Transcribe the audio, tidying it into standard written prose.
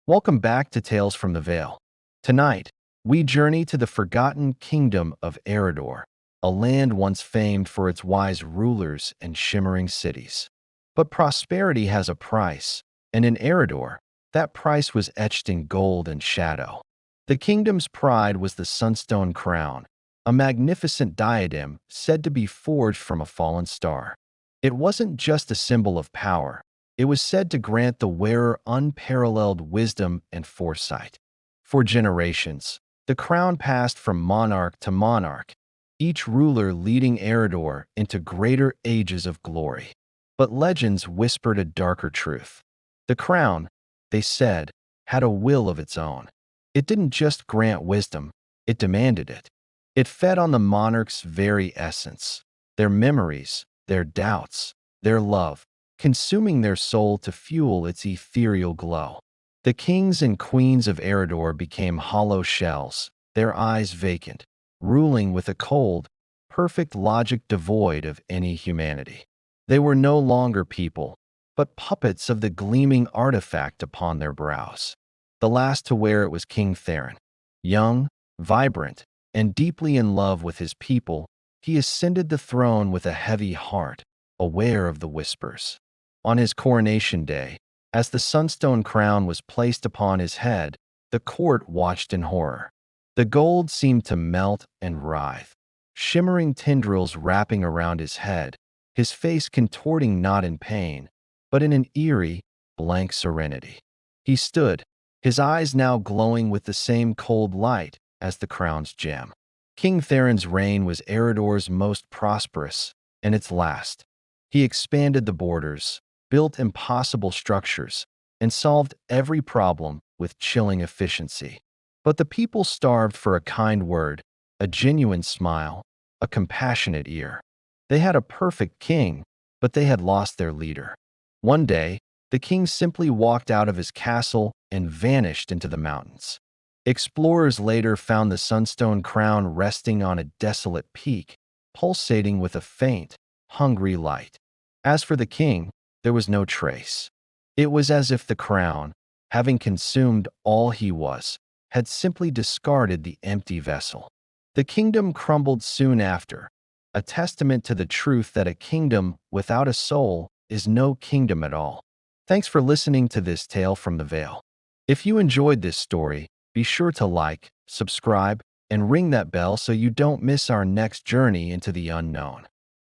Welcome back to Tales from the Vale. Tonight, we journey to the forgotten kingdom of Eridor, a land once famed for its wise rulers and shimmering cities. But prosperity has a price, and in Eridor, that price was etched in gold and shadow. The kingdom's pride was the Sunstone Crown, a magnificent diadem said to be forged from a fallen star. It wasn't just a symbol of power, it was said to grant the wearer unparalleled wisdom and foresight. For generations, the crown passed from monarch to monarch, each ruler leading Eridor into greater ages of glory. But legends whispered a darker truth. The crown, they said, had a will of its own. It didn't just grant wisdom, it demanded it. It fed on the monarch's very essence, their memories, their doubts, their love, consuming their soul to fuel its ethereal glow. The kings and queens of Eridor became hollow shells, their eyes vacant, ruling with a cold, perfect logic devoid of any humanity. They were no longer people, but puppets of the gleaming artifact upon their brows. The last to wear it was King Theron. Young, vibrant, and deeply in love with his people, he ascended the throne with a heavy heart, aware of the whispers. On his coronation day, as the Sunstone crown was placed upon his head, the court watched in horror. The gold seemed to melt and writhe, shimmering tendrils wrapping around his head, his face contorting not in pain, but in an eerie, blank serenity. He stood, his eyes now glowing with the same cold light as the crown's gem. King Theron's reign was Eridor's most prosperous, and its last. He expanded the borders, built impossible structures, and solved every problem with chilling efficiency. But the people starved for a kind word, a genuine smile, a compassionate ear. They had a perfect king, but they had lost their leader. One day, the king simply walked out of his castle and vanished into the mountains. Explorers later found the Sunstone crown resting on a desolate peak, pulsating with a faint, hungry light. As for the king, there was no trace. It was as if the crown, having consumed all he was, had simply discarded the empty vessel. The kingdom crumbled soon after, a testament to the truth that a kingdom without a soul is no kingdom at all. Thanks for listening to this tale from the Vale. If you enjoyed this story, be sure to like, subscribe, and ring that bell so you don't miss our next journey into the unknown.